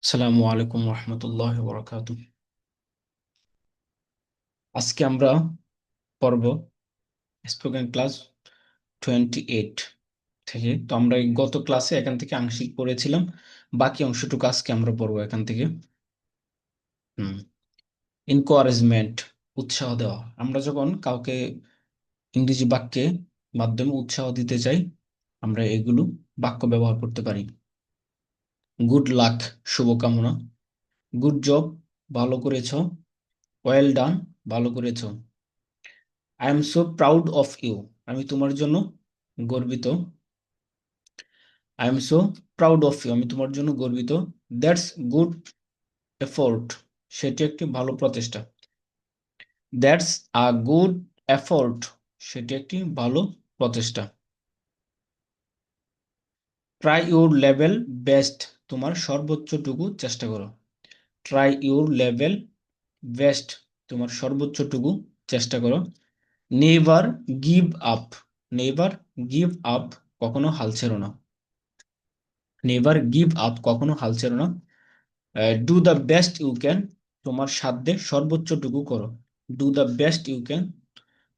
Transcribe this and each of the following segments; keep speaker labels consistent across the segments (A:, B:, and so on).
A: আসসালামু আলাইকুম রহমতুল্লাহ বরকাত। আজকে আমরা পড়ব স্পোকেন ক্লাস 28 থেকে। তো আমরা এই গত ক্লাসে এখান থেকে আংশিক পড়েছিলাম, বাকি অংশটুকু আজকে আমরা পড়বো এখান থেকে। এনকারেজমেন্ট, উৎসাহ দেওয়া। আমরা যখন কাউকে ইংরেজি বাক্যে মাধ্যমে উৎসাহ দিতে চাই, আমরা এগুলো বাক্য ব্যবহার করতে পারি। গুড লাক, শুভকামনা। গুড জব, ভালো করেছো। ওয়েল ডান, ভালো করেছো। I am so proud of you, আমি তোমার জন্য গর্বিত। I am so proud of you, আমি তোমার জন্য গর্বিত। দ্যাটস গুড এফোর্ট, সেটি একটি ভালো প্রচেষ্টা। দ্যাটস আ গুড এফোর্ট, সেটি একটি ভালো প্রচেষ্টা। ট্রাই ইউর লেভেল বেস্ট, তোমার সর্বোচ্চটুকু চেষ্টা করো। ট্রাই ইউর লেভেল বেস্ট, তোমার সর্বোচ্চটুকু চেষ্টা করো। Never give up, never give up, কখনো হাল ছেড়ো না। নেভার গিভ আপ, কখনো হাল ছেড়ো না। Do the best you can, তোমার সাধ্যে সর্বোচ্চটুকু করো। Do the best you can,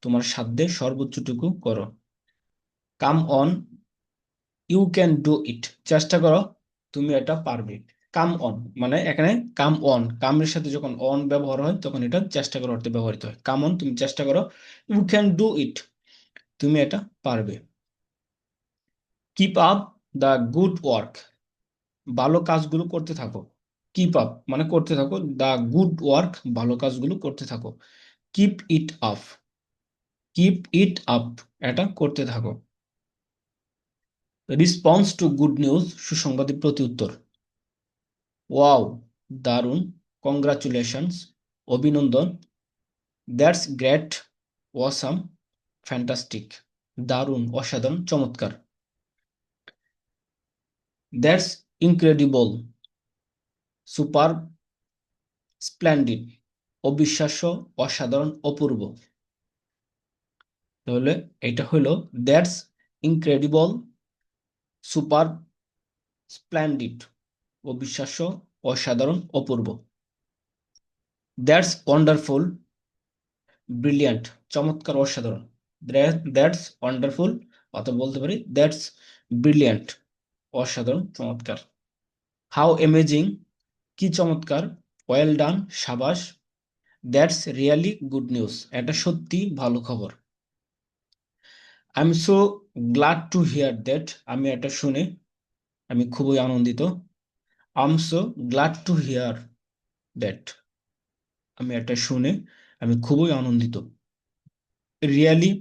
A: তোমার সাধ্যে সর্বোচ্চটুকু করো। Come on, you can do it, চেষ্টা করো, তুমি এটা পারবে। কাম অন মানে এখানে কাম অন, কামের সাথে যখন অন ব্যবহার হয় তখন এটা চেষ্টা করো অর্থে ব্যবহৃত হয়। কাম অন, তুমি চেষ্টা করো। ইউ ক্যান ডু ইট, তুমি এটা পারবে। Keep up the good work, ভালো কাজগুলো করতে থাকো। কিপ আপ মানে করতে থাকো, দা গুড ওয়ার্ক, ভালো কাজগুলো করতে থাকো। Keep it up, keep it up, এটা করতে থাকো। রেসপন্স টু গুড নিউজ, সুসংবাদের প্রতি উত্তর। ওয়াও, দারুণ। কংগ্রাচুলেশনস, অভিনন্দন। দ্যাটস গ্রেট, ওয়াসাম, ফ্যান্টাস্টিক, দারুণ, অসাধারণ, চমৎকার। দ্যাটস ইনক্রেডিবল, সুপার, স্প্লেন্ডিড, অবিশ্বাস্য, অসাধারণ, অপূর্ব। তাহলে এটা হলো দ্যাটস ইনক্রেডিবল, সুপার, স্প্লেন্ডিড, অবিশ্বাস্য, অসাধারণ, অপূর্ব। দ্যাটস ওয়ান্ডারফুল, ব্রিলিয়ান্ট, চমৎকার, অসাধারণ। দ্যাটস ওয়ান্ডারফুল, অথবা বলতে পারি দ্যাটস ব্রিলিয়ান্ট, অসাধারণ, চমৎকার। হাউ অ্যামেজিং, কি চমৎকার। ওয়েল ডান, সাবাস। দ্যাটস রিয়েলি গুড নিউজ, এটা সত্যি ভালো খবর। I am so glad to here that, আমি এটা শুনে আমি খুবই আনন্দিত। I am so glad to here that, আমি এটা শুনে আমি খুবই আনন্দিত। রিয়েলি,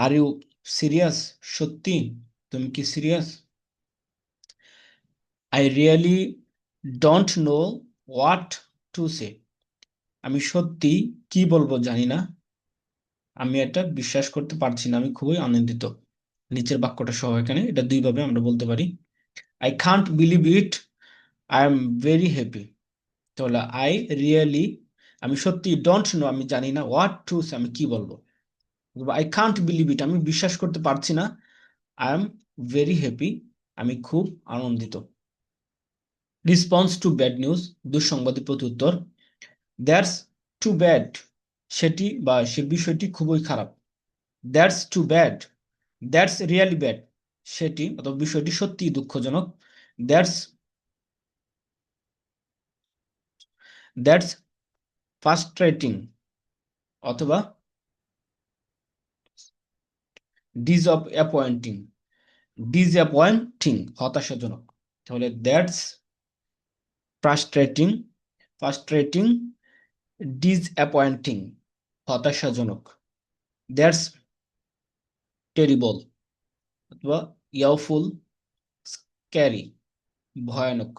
A: আর ইউ সিরিয়াস, সত্যি, তুমি কি serious. I really don't know what to say, আমি সত্যি কি বলবো জানি না। আমি এটা বিশ্বাস করতে পারছি না, আমি খুবই আনন্দিত। নিচের বাক্যটা সহ এখানে এটা দুইভাবে আমরা বলতে পারি। I can't believe it, I am very happy. তাহলে আই রিয়েলি, আমি সত্যি, ডোন্ট নো আমি জানি না, হোয়াট টু সে আমি কি বলবো। আই কান্ট বিলিভ ইট, আমি বিশ্বাস করতে পারছি না। আই এম ভেরি হ্যাপি, আমি খুব আনন্দিত। রেসপন্স টু ব্যাড নিউজ, দুঃসংবাদের প্রতি উত্তর। দ্যাটস টু ব্যাড, সেটি বা সে বিষয়টি খুবই খারাপ। That's too bad, that's really bad, সেটি অথবা বিষয়টি সত্যিই দুঃখজনক। দ্যাটস দ্যাটস ফ্রাস্ট্রেটিং, অথবা ডিসঅ্যাপয়েন্টিং, ডিসঅ্যাপয়েন্টিং, হতাশাজনক। তাহলে দ্যাটস ফ্রাস্ট্রেটিং, ফ্রাস্ট্রেটিং, ডিসঅ্যাপয়েন্টিং, হতাশাজনক। দ্যাটস টেরিবল, অথবা ইয়াওফুল, স্ক্যারি, ভয়ানক।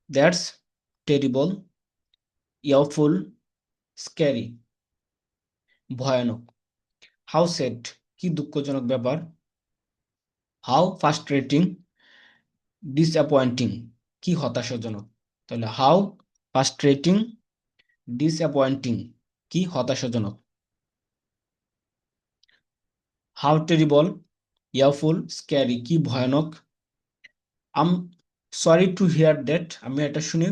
A: দ্যাটস টেরিবল, ইয়াওফুল, স্ক্যারি, ভয়ানক। হাউ স্যাড, কি দুঃখজনক ব্যাপার। হাউ ফ্রাস্ট্রেটিং, ডিসঅ্যাপয়েন্টিং, কি হতাশাজনক। তাহলে হাউ ফ্রাস্ট্রেটিং, ডিসঅ্যাপয়েন্টিং, কি হতাশাজনক। হাউ টেরিবল, ইয়াফুল, স্ক্যারি, কি ভয়ানক। আম সরি টু হিয়ার দ্যাট, আমি এটা শুনে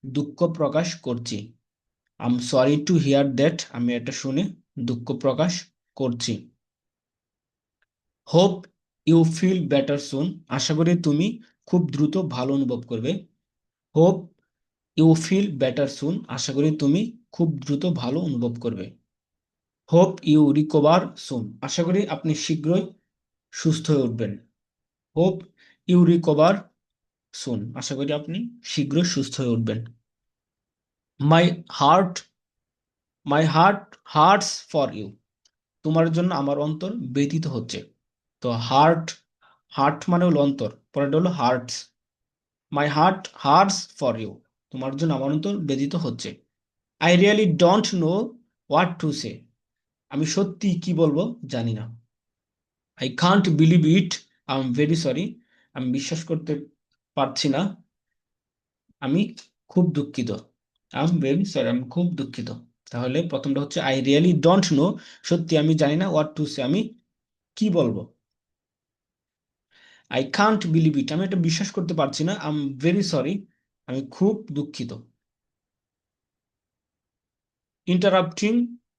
A: দুঃখ প্রকাশ করছি। আম সরি টু হিয়ার দ্যাট, আমি এটা শুনে দুঃখ প্রকাশ করছি। হোপ ইউ ফিল বেটার সুন, আশা করি তুমি খুব দ্রুত ভালো অনুভব করবে। হোপ ইউ ফিল বেটার সুন, আশা করি তুমি খুব দ্রুত ভালো অনুভব করবে। হোপ ইউ রিকভার সুন, আশা করি আপনি শীঘ্রই সুস্থ হয়ে উঠবেন। হোপ ইউ রিকভার সুন, আশা করি আপনি শীঘ্রই সুস্থ হয়ে উঠবেন। My heart my heart hearts for you, তোমার জন্য আমার অন্তর ব্যথিত হচ্ছে। তো হার্ট, হার্ট মানে হলো অন্তর, পরেরটা হলো hearts. My heart hearts for you, তোমার জন্য আমার অন্তর ব্যথিত হচ্ছে। I really don't know what to say, আমি সত্যি কি বলবো জানি না। I can't believe it, I am very sorry, আমি বিশ্বাস করতে পারছি না, আমি খুব দুঃখিত। আই এম ভেরি সরি, আমি খুব দুঃখিত। তাহলে প্রথমটা হচ্ছে আই রিয়েলি ডোন্ট নো, সত্যি আমি জানি না, হোয়াট টু সে, আমি কি বলবো। আই কান্ট বিলিভ ইট, আমি এটা বিশ্বাস করতে পারছি না। আই এম ভেরি সরি, আমি খুব দুঃখিত। ইন্টারাপ্টিং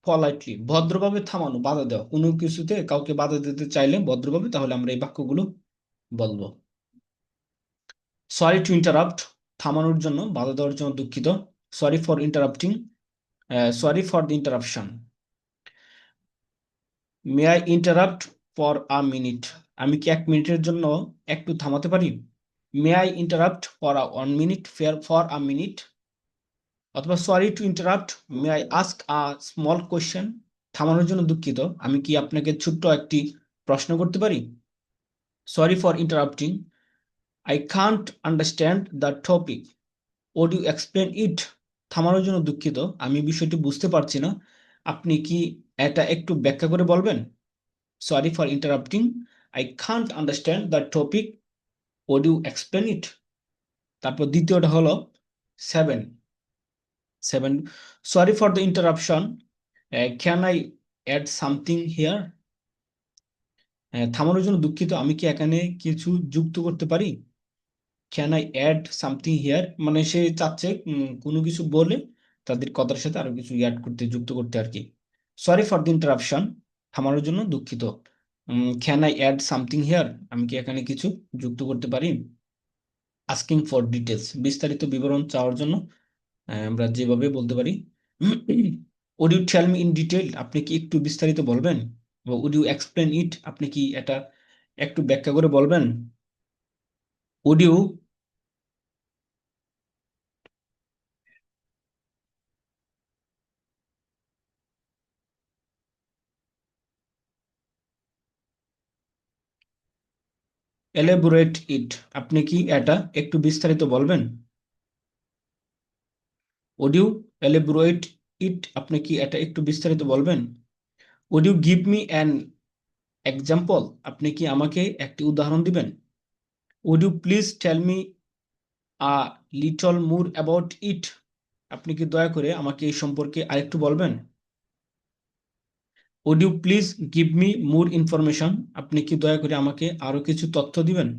A: পলাইটলি, ভদ্রভাবে থামানো, বাধা দেওয়া, কোনো কিছুতে কাউকে বাধা দিতে চাইলে ভদ্রভাবে, তাহলে আমরা এই বাক্যগুলো বলবো। সরি টু ইন্টারাপ্ট, থামানোর জন্য, বাধা দেওয়ার জন্য দুঃখিত। Sorry for interrupting, sorry for the interruption. May I interrupt for a minute, আমি কি 1 মিনিটের জন্য একটু থামাতে পারি। May I interrupt for a 1 মিনিট, ফর আ মিনিট। অথবা sorry to interrupt, may I ask a small question, থামানোর জন্য দুঃখিত, আমি কি আপনাকে ছোট্ট একটি প্রশ্ন করতে পারি। Sorry for interrupting, I can't understand the topic, would you explain it, থামানোর জন্য দুঃখিত, আমি বিষয়টি বুঝতে পারছি না, আপনি কি এটা একটু ব্যাখ্যা করে বলবেন। Sorry for interrupting, I can't understand the topic, would you explain it. তারপর দ্বিতীয়টা হলো 7, sorry for the interruption, can I add something here, থামানোর জন্য দুঃখিত, আমি কি এখানে কিছু যুক্ত করতে পারি। Can I add something here, মানে সে চাচ্ছে কোনো কিছু বলে তাদের কথার সাথে আরো কিছু অ্যাড করতে, যুক্ত করতে আর কি। সরি ফর দ্য ইন্টারাপশন, থামানোর জন্য দুঃখিত। Can I add something here, আমি কি এখানে কিছু যুক্ত করতে পারি। আস্কিং ফর ডিটেলস, বিস্তারিত বিবরণ চাওয়ার জন্য আমরা যেভাবে বলতে পারি। Would you tell me in detail, আপনি কি একটু বিস্তারিত বলবেন। উড ইউ এক্সপ্লেন ইট, আপনি কি এটা একটু ব্যাখ্যা করে বলবেন। উড ইউ এলাবোরেট ইট, আপনি কি এটা একটু বিস্তারিত বলবেন। উড ইউ এলাবোরেট ইট, আপনি কি এটা একটু বিস্তারিত বলবেন। Would you give me an example, আপনি কি আমাকে একটি উদাহরণ দিবেন। Would you please tell me a little more about it, আপনি কি দয়া করে আমাকে এই সম্পর্কে আরেকটু বলবেন। Would you please give me more information, আপনি কি দয়া করে আমাকে আরো কিছু তথ্য দিবেন।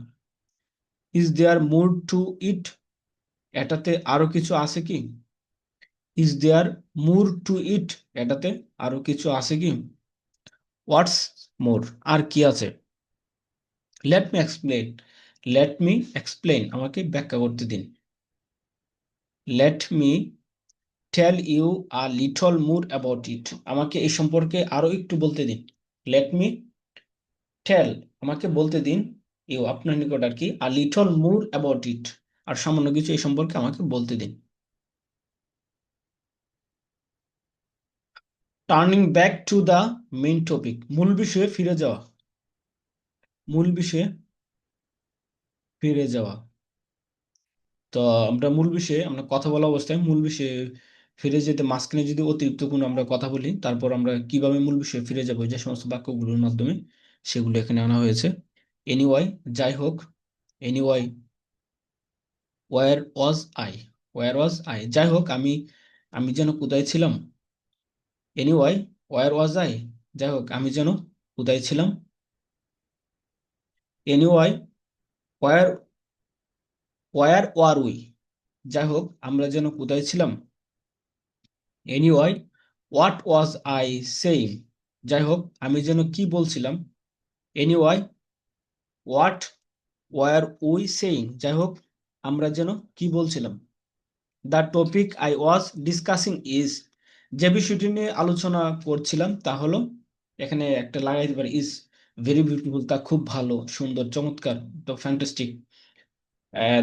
A: ইজ দেয়ার মোর টু ইট, এটাতে আরো কিছু আছে কি। ইজ দেয়ার মোর টু ইট, এটাতে আরো কিছু আছে কি। হোয়াটস মোর, আর কি আছে। Let me explain, let me explain, আমাকে ব্যাখ্যা করতে দিন। Let me tell you a little more about it, আমাকে এই সম্পর্কে আরো একটু বলতে দিন। লেট মি টেল, আমাকে বলতে দিন, ইউ আপনার নিকট আর কি, আ লিটল মোর অ্যাবাউট ইট, আর সামান্য কিছু এই সম্পর্কে আমাকে বলতে দিন। Turning back to the main topic, মূল বিষয়ে ফিরে যাওয়া, মূল বিষয়ে ফিরে যাওয়া। তো আমরা মূল বিষয়ে, আমরা কথা বলা অবস্থায় মূল বিষয়ে ফিরে যেতে মাঝখানে যদি অতিরিক্ত কোনো আমরা কথা বলি, তারপর আমরা কিভাবে মূল বিষয়ে ফিরে যাব, যে সমস্ত বাক্যগুলোর মাধ্যমে, সেগুলো এখানে আনা হয়েছে। এনিওয়াই, যাই হোক। Anyway, where was I, where was I, যাই হোক, আমি আমি যেন কোথায় ছিলাম। এনিওয়াই, ওয়ার ওয়াজ আই, যাই হোক, আমি যেন কোথায় ছিলাম। এনিওয়াই, ওয়ার ওয়ার ওয়ার উই, যাই হোক আমরা যেন কোথায় ছিলাম। এনিওয়াই, হোয়াট ওয়াজ আই সেইং, যাই হোক আমি যেন কি বলছিলাম। এনিওয়াই, হোয়াট ওয়ার উই সেইং, যাই হোক আমরা যেন কি বলছিলাম। The topic I was discussing is, যে বিষয়টি নিয়ে আলোচনা করছিলাম তা হলো, এখানে একটা লাগাইতে পারি ইজ ভেরি বিউটিফুল, তা খুব ভালো, সুন্দর, চমৎকার, তো fantastic.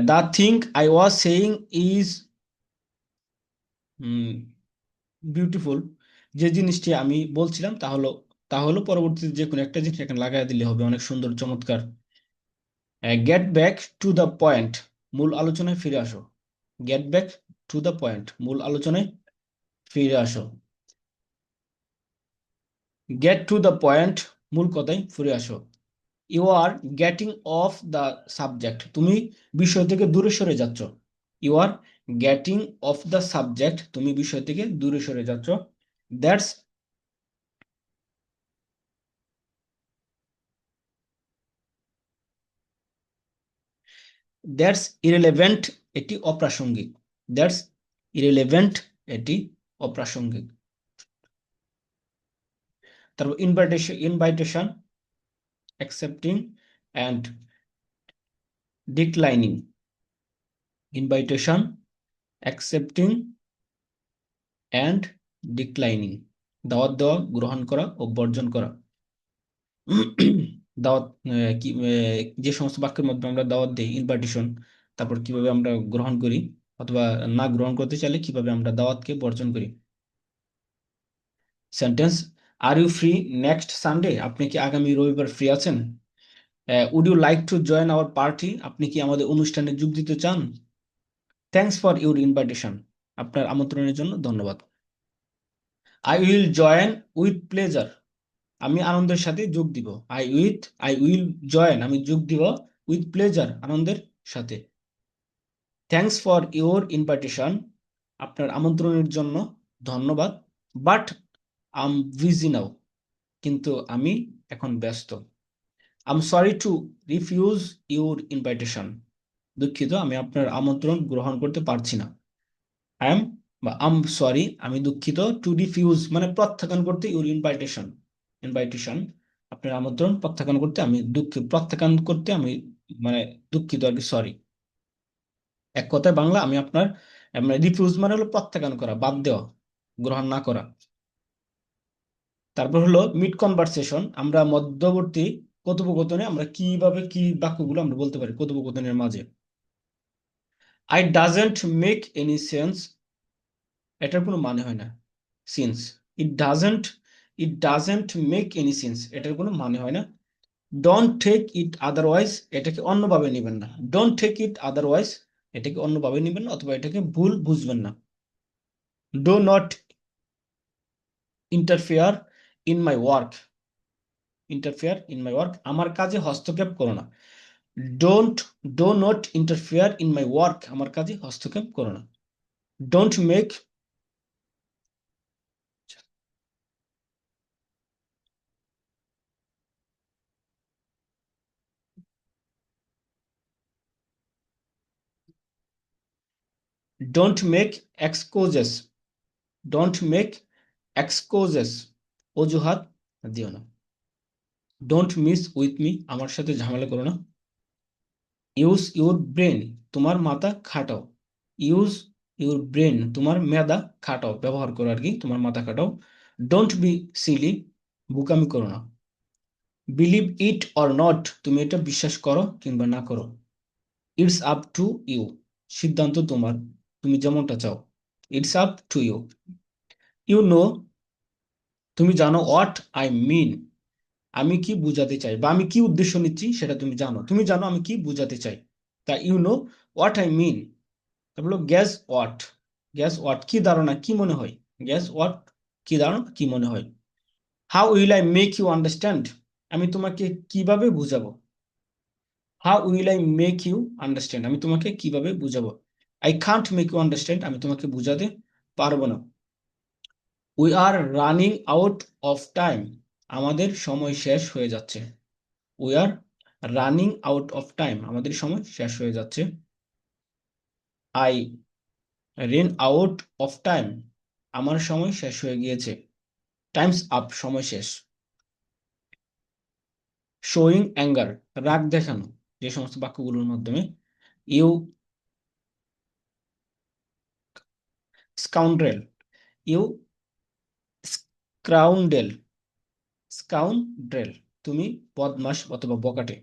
A: The thing I was saying is beautiful, যে জিনিসটি আমি বলছিলাম তা হলো পরবর্তীতে যে কোনো একটা জিনিস এখানে লাগাই দিলে হবে, অনেক সুন্দর, চমৎকার। Get back to the point, মূল আলোচনায় ফিরে আসো। Get back to the point, মূল আলোচনায় ফিরে আসো। গেট টু দ্য পয়েন্ট, মূল কথায় ফিরে আসো। You are getting off the subject, তুমি বিষয় থেকে দূরে সরে যাচ্ছ। You are getting off the subject, তুমি বিষয় থেকে দূরে সরে যাচ্ছ। দ্যাটস দ্যাটস ইরেলেভেন্ট, এটি অপ্রাসঙ্গিক। দ্যাটস ইরেলেভেন্ট, এটি অপ্রাসঙ্গিক। তারপর invitation, invitation, accepting and declining. Invitation, accepting and declining, দাওয়াত দেওয়া, গ্রহণ করা ও বর্জন করা। দাওয়াত কি যে সমস্ত বাক্যের মধ্যে আমরা দাওয়াত দিই, ইনভাইটেশন, তারপর কিভাবে আমরা গ্রহণ করি, অথবা না গ্রহণ করতে চাইলে কিভাবে আমরা দাওয়াতকে বর্জন করি। Sentence, are you free next Sunday, আপনি কি আগামী রবিবার ফ্রি আছেন? Would you like to join our party, আপনি কি আমাদের অনুষ্ঠানে যোগ দিতে চান? থ্যাঙ্কস ফর ইউর ইনভাইটেশন, আপনার আমন্ত্রণের জন্য ধন্যবাদ। I will join with pleasure, আমি আনন্দের সাথে যোগ দিব। আই উইল জয়েন, আমি যোগ দিব, উইথ প্লেজার, আনন্দের সাথে। থ্যাঙ্কস ফর ইউর ইনভাইটেশন, আপনার আমন্ত্রণের জন্য ধন্যবাদ। বাট আম বিজি নাও, কিন্তু আমি এখন ব্যস্ত। I'm sorry to refuse your invitation, দুঃখিত আমি আপনার আমন্ত্রণ গ্রহণ করতে পারছি না। আই এম বা আম সরি, আমি দুঃখিত, টু রিফিউজ মানে প্রত্যাখ্যান করতে, ইউর ইনভাইটেশন, ইনভাইটেশন, আপনার আমন্ত্রণ প্রত্যাখ্যান করতে আমি প্রত্যাখ্যান করতে আমি মানে দুঃখিত আর কি, সরি। এক কথায় বাংলা, আমি আপনার রিফিউজ মানে হলো প্রত্যাখ্যান করা, বাদ দেওয়া, গ্রহণ না করা। তারপর হলো মিড কনভারসেশন, আমরা মধ্যবর্তী কথোপকথনে আমরা কিভাবে কি বাক্যগুলো আমরা বলতে পারি কথোপকথনের মাঝে। I doesn't make any sense, এটার কোনো মানে হয় না। Since, it doesn't, it doesn't make any sense, এটার কোনো মানে হয় না। ডোন্ট টেক ইট আদারওয়াইজ, এটাকে অন্যভাবে নেবেন না। ডোন্ট টেক ইট আদারওয়াইজ, এটাকে অন্যভাবে নেবেন না, অথবা এটাকে ভুল বুঝবেন না। Do not interfere in my work, interfere in my work, আমার কাজে হস্তক্ষেপ করো না। Don't, do not interfere in my work, আমার কাজে হস্তক্ষেপ করো না। Don't make, don't make excuses, don't make excuses, অজুহাত দিও না। ডোন্ট মিস উইথ মি, আমার সাথে ঝামেলা করো না। ইউজ ইউর ব্রেন, তোমার মাথা খাটাও। ইউজ ইউর ব্রেন, তোমার মেধা খাটাও, ব্যবহার করো আর কি, তোমার মাথা খাটাও। ডোন্ট বি সিলি, বোকামি করো না। বিলিভ ইট অর নট, তুমি এটা বিশ্বাস করো কিংবা না করো। ইটস আপ টু ইউ, সিদ্ধান্ত তোমার, তুমি যেমনটা চাও। It's up to you. You know, তুমি জানো, হোয়াট আই মিন, আমি কি বুঝাতে চাই বা আমি কি উদ্দেশ্য নিচ্ছি সেটা তুমি জানো, তুমি জানো আমি কি বুঝাতে চাই। তা you know what I mean. তারপর হলো গ্যাস হোয়াট, গ্যাস হোয়াট, কি ধারণা, কি মনে হয়। গ্যাস হোয়াট, কি ধারণা, কি মনে হয়। How will I make you understand, আমি তোমাকে কিভাবে বুঝাবো। How will I make you understand, আমি তোমাকে কিভাবে বুঝাবো। I can't make you understand, আমি তোমাকে বুঝাতে পারবো না। We are running out of time, আমাদের সময় শেষ হয়ে যাচ্ছে। We are running out of time, আমাদের সময় শেষ হয়ে যাচ্ছে। I ran out of time, আমার সময় শেষ হয়ে গিয়েছে। টাইমস আপ, সময় শেষ। শোয়িং অ্যাঙ্গার, রাগ দেখানো, যে সমস্ত বাক্যগুলোর মাধ্যমে you scoundrel, you scoundrel, scoundrel, তুমি বদমাশ অথবা বকাটে।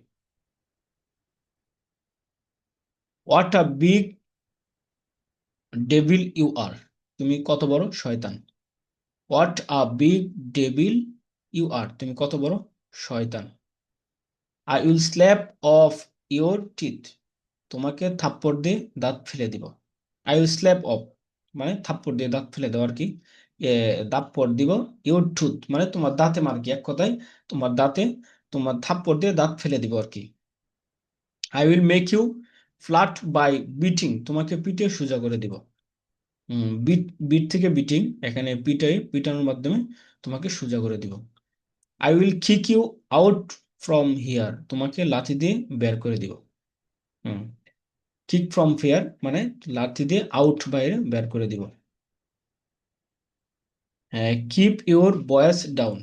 A: What a big devil you are, তুমি কত বড় শয়তান। What a big devil you are, তুমি কত বড় শয়তান। I will slap off your teeth, তোমাকে থাপ্পড় দিয়ে দাঁত ফেলে দিব। আই উইল স্ল্যাপ অফ মানে থাপ্পড় দিয়ে দাঁত ফেলে দেওয়া আর কি। থাপ্পড় দিব। ইউর টুথ মানে তোমার দাঁতে মার কি, এক কথায় তোমার দাঁতে, তোমার থাপ্পড় দিয়ে দাঁত ফেলে দিব আর কি। I will make you flat by beating, তোমাকে পিটে সোজা করে দিব। বিট, বিট থেকে বিটিং, এখানে পিটানোর মাধ্যমে তোমাকে সোজা করে দিব। I will kick you out from here, তোমাকে লাথি দিয়ে বের করে দিব। হুম, কিক ফ্রম ফিয়ার মানে লাথি দিয়ে আউট, বাইরে বের করে দিব। হ্যাঁ, কিপ ইউর ভয়েস ডাউন,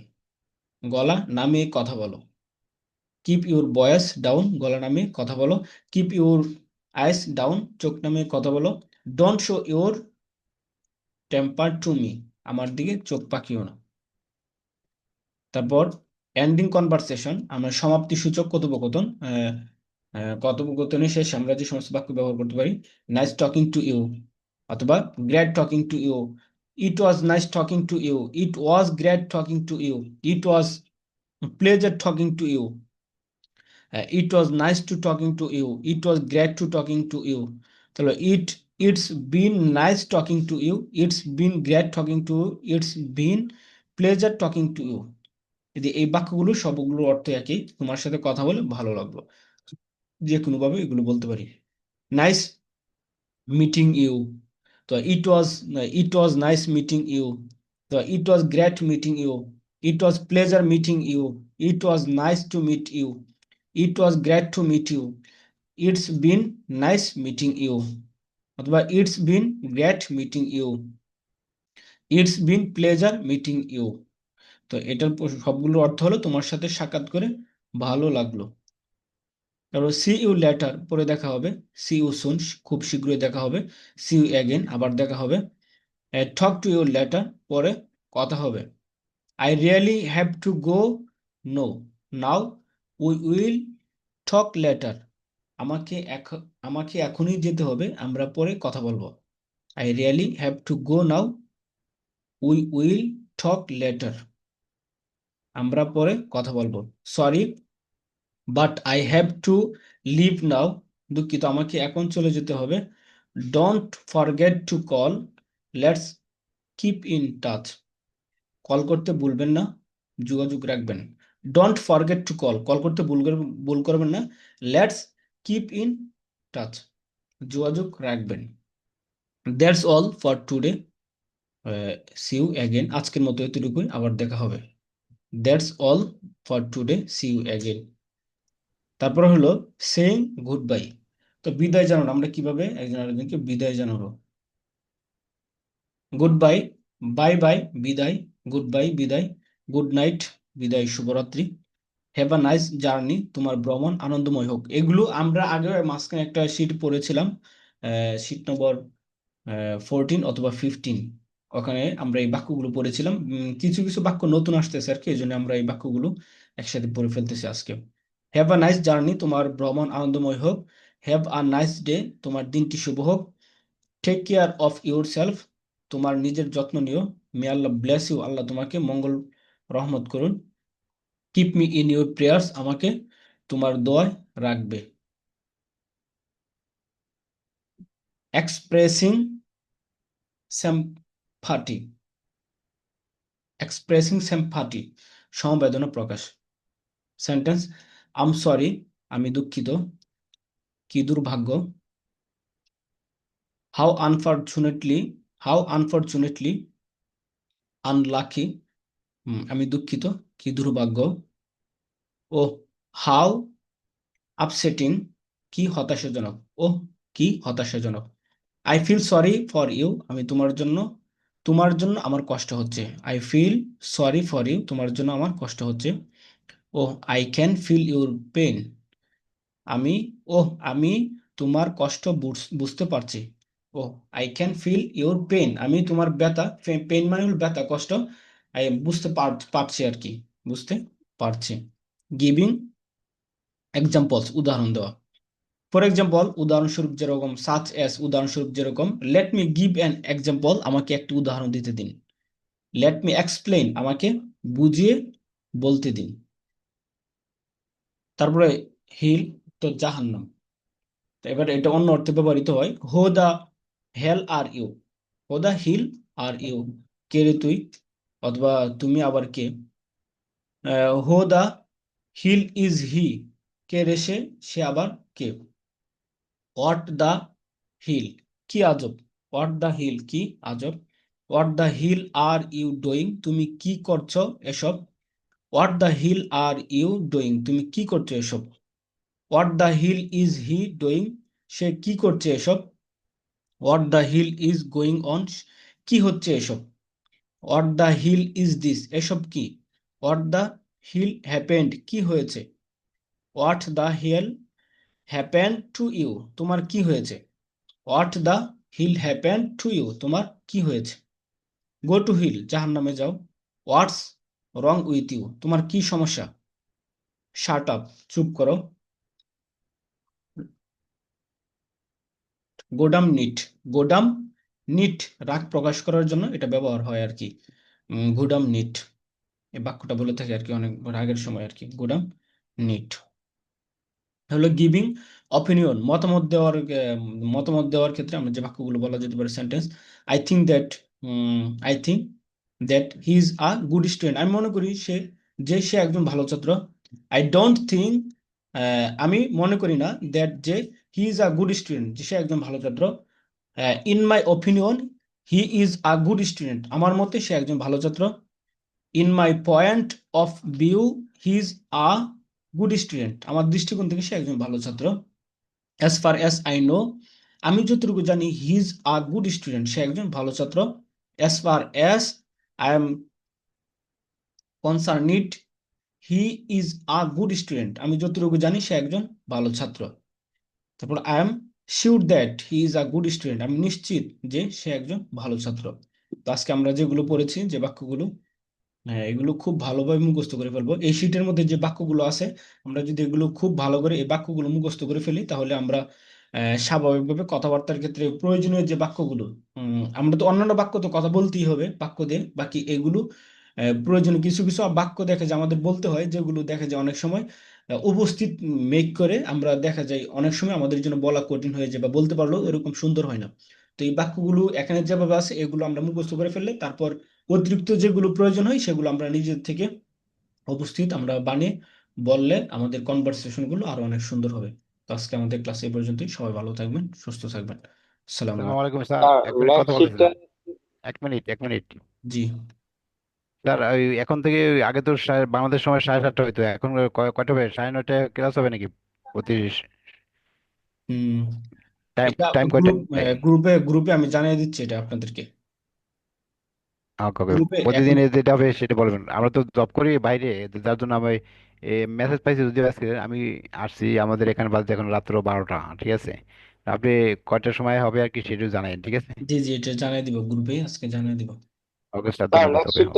A: গলা নামিয়ে কথা বলো। কিপ ইউর ভয়েস ডাউন, গলা নামিয়ে কথা বলো। কিপ ইউর আইস ডাউন, চোখ নামিয়ে কথা বলো। Don't show your temper to me, আমার দিকে চোখ পাকিও না। তারপর এন্ডিং কনভারসেশন, আমরা সমাপ্তি সূচক কথোপকথন। কথোপকথনের শেষে আমরা যে সমস্ত বাক্য ব্যবহার করতে পারি, নাইস টকিং টু ইউ অথবা great talking to you. It was nice talking to you, it was great talking to you, it was pleasure talking to you, it was nice to talking to you, it was great to talking to you. তাহলে it's been nice talking to you, it's been great talking to you, it's been pleasure talking to you. যদি এই বাক্যগুলো সবগুলোর অর্থ একই, তোমার সাথে কথা বলে ভালো লাগলো, যে কোনো ভাবে এগুলো বলতে পারি। নাইস মিটিং ইউ, তো it was nice meeting you, তো it was great meeting you, it was pleasure meeting you, it was nice to meet you, it was great to meet you, it's been nice meeting you, অথবা it's been great meeting you, it's been pleasure meeting you. তো এটার সবগুলোর অর্থ হলো তোমার সাথে সাক্ষাৎ করে ভালো লাগলো। তারপর সি ইউ লেটার, পরে দেখা হবে। সি ইউ সুন, খুব শীঘ্রই দেখা হবে। সি ইউ অ্যাগেন, আবার দেখা হবে। টক টু ইউ লেটার, পরে কথা হবে। I really have to go, no now we will talk later, আমাকে এখনই যেতে হবে, আমরা পরে কথা বলবো। I really have to go now, we will talk later, আমরা পরে কথা বলবো। Sorry but I have to leave now, দুঃখিত আমাকে এখন চলে যেতে হবে। Don't forget to call, let's keep in touch, call করতে ভুলবেন না, যোগাযোগ রাখবেন। Don't forget to call, call করতে ভুল করবেন না। লেটস কিপ ইন টাচ, যোগাযোগ রাখবেন। That's all for today, see you again, আজকের মতো এতটুকুই, আবার দেখা হবে। That's all for today, see you again. তারপর হলো সেইং গুড বাই, তো বিদায় জানানো, আমরা কিভাবে একজন আরেকজনকে বিদায় জানাবো। গুড বাই, বাই বাই বিদায়, গুড বাই বিদায়, গুড নাইট বিদায়, শুভরাত্রি। হ্যাভ আ নাইস জার্নি, তোমার ভ্রমণ আনন্দময় হোক। এগুলো আমরা আগে মাঝখানে একটা শীট পড়েছিলাম, শীট নম্বর 14 অথবা 15, ওখানে আমরা এই বাক্যগুলো পড়েছিলাম। কিছু কিছু বাক্য নতুন আসতেছে আর কি, এই জন্য আমরা এই বাক্যগুলো একসাথে পড়ে ফেলতেছি আজকে। হ্যাভ আ নাইস জার্নি, তোমার ভ্রমণ আনন্দময় হোক। হ্যাভ আ নাইস ডে, তোমার দিনটি শুভ হোক। Take care of yourself, তোমার নিজের যত্ন নিও। মে আল্লাহ ব্লেস ইউ, আল্লাহ তোমাকে মঙ্গল রহমত করুন। Keep me in your prayers, আমাকে তোমার দোয়ায় রাখবে। এক্সপ্রেসিং সিম্পাথি, এক্সপ্রেসিং সিম্পাথি, সমবেদনা প্রকাশ। সেন্টেন্স, আম সরি, আমি দুঃখিত। কি দুর্ভাগ্য। How unfortunately, how unfortunately unlucky, আমি দুঃখিত, কি দুর্ভাগ্য। ও হাউ আপসেটিং, কি হতাশাজনক। ও কি হতাশাজনক। I feel sorry for you, আমি তোমার জন্য আমার কষ্ট হচ্ছে। I feel sorry for you, তোমার জন্য আমার কষ্ট হচ্ছে। Oh I can feel your pain, আমি ওহ আমি তোমার কষ্ট বুঝতে পারছি। Oh I can feel your pain, আমি তোমার ব্যথা, পেন মানে হলো ব্যথা, কষ্ট, বুঝতে পারছি আর কি, বুঝতে পারছি। গিভিং এক্সাম্পলস, উদাহরণ দেওয়া। ফর এক্সাম্পল, উদাহরণস্বরূপ যেরকম, সাচ এস, উদাহরণস্বরূপ যেরকম, let me give an example, আমাকে একটি উদাহরণ দিতে দিন। লেট মি এক্সপ্লেইন, আমাকে বুঝিয়ে বলতে দিন। তারপরে হিল, তো জাহান্নাম। তো এবার এটা অন্য অর্থে ব্যবহৃত হয়, হো দা হেল আর ইউ, হো দা হিল আর ইউ, কে রে তুই, অথবা তুমি আবার কে। হো দা হিল ইজ হি, কে রে সে, সে আবার কে। হোয়াট দা হিল, কি আজব, হোয়াট দা হিল কি আজব। What the hell are you doing, তুমি কি করছো এসব। What the hell are you doing, তুমি কি করছো এসব। What the hell is he doing, সে কি করছে এসব। What the hell is going on, কি হচ্ছে এসব। What the hell is this, এসব কি। হোয়াট দ্য হিল হ্যাপেন্ড, কি হয়েছে। What the hell happened to you, তোমার কি হয়েছে। What the hell happened to you, তোমার কি হয়েছে। গো টু হিল, জাহান নামে যাও। হোয়াটস রং উইথ ইউ, তোমার কি সমস্যা। শাট আপ, চুপ করো। গোডাম নিট, গোডাম নিট, রাগ প্রকাশ করার জন্য এটা ব্যবহার হয় আর কি। গুডাম নিট, এই বাক্যটা বলে থাকে আর কি অনেক রাগের সময় আর কি, গুডাম নিট। হলো গিভিং অপিনিয়ন, মতামত দেওয়ার ক্ষেত্রে আমরা যে বাক্যগুলো বলা যেতে পারে sentence. I think that, I think that he is a good student, আমি মনে করি সে একজন ভালো ছাত্র। আই ডোন্ট থিঙ্ক, আমি মনে করি না, দ্যাট যে he is a good student, যে সে একজন ভালো ছাত্র। In my opinion he is a good student, আমার মতে সে একজন ভালো ছাত্র। In my point of view he is a good student, আমার দৃষ্টিকোণ থেকে সে একজন ভালো ছাত্র। As far as I know, আমি যতটুকু জানি, he is a good student, সে একজন ভালো ছাত্র। As far as I am concerned he is a good student, আমি যতটুকু জানি সে একজন ভালো ছাত্র। তারপর I am sure that he is a good student, আমি নিশ্চিত যে সে একজন ভালো ছাত্র। তো আজকে আমরা যেগুলো পড়েছি, যে বাক্যগুলো, হ্যাঁ, এগুলো খুব ভালোভাবে মুখস্থ করে ফেলবো। এই শীটের মধ্যে যে বাক্যগুলো আছে, আমরা যদি এগুলো খুব ভালো করে এই বাক্যগুলো মুখস্থ করে ফেলি, তাহলে আমরা স্বাভাবিকভাবে কথাবার্তার ক্ষেত্রে প্রয়োজনীয় যে বাক্যগুলো, আমরা তো অন্যান্য বাক্য তো কথা বলতেই হবে বাক্য দিয়ে, বাকি এগুলো প্রয়োজনীয় কিছু কিছু বাক্য দেখা যায় আমাদের বলতে হয়, যেগুলো দেখা যায় অনেক সময় উপস্থিত মেক করে আমরা, দেখা যায় অনেক সময় আমাদের জন্য বলা কঠিন হয়ে যায়, বা বলতে পারলেও এরকম সুন্দর হয় না। তো এই বাক্যগুলো এখানে যেভাবে আছে, এগুলো আমরা মুখস্থ করে ফেললে, তারপর অতিরিক্ত যেগুলো প্রয়োজন হয় সেগুলো আমরা নিজের থেকে উপস্থিত আমরা বানিয়ে বললে আমাদের কনভারসেশন গুলো আরো অনেক সুন্দর হবে। তো আজকে আমাদের ক্লাস এই পর্যন্তই, সবাই ভালো থাকবেন, সুস্থ থাকবেন। আসসালামু
B: আসসালামু
A: আলাইকুম।
B: আলাইকুম স্যার,
C: স্যার,
B: এক মিনিট কথা বলতেছি
C: মার্কশিটটা।
B: স্যার। এক মিনিট
A: জি।
B: স্যার, ওই এখন থেকে আগে তো বাংলাদেশ সময় 7:30 হইতো, এখন কয়টা হবে? 9:30 ক্লাস হবে নাকি? প্রতি
A: হুম।
B: টাইম
A: এটা
B: টাইম
A: গ্রুপ,
B: কয়টায়?
A: গ্রুপে আমি জানিয়ে দিচ্ছি এটা আপনাদেরকে।
B: ওকে ওকে।
A: গ্রুপে এখন,
B: প্রতিদিন যেটা হবে সেটা বলবেন, আমরা তো জব করি বাইরে, যার জন্য আমি মেসেজ পাইছি যদিও আজকে। আমি আসছি, আমাদের এখানে বাজে এখন রাত্র 12টা, ঠিক আছে? আপনি কয়টার সময় হবে আর কি সেটা জানাই, ঠিক আছে?
A: জি জি, এটা জানিয়ে দিব, গ্রুপে আজকে জানিয়ে দিব।
B: ওকে স্যার,
C: স্যার,
B: ধন্যবাদ। ওকে।
C: মার্কশিটটা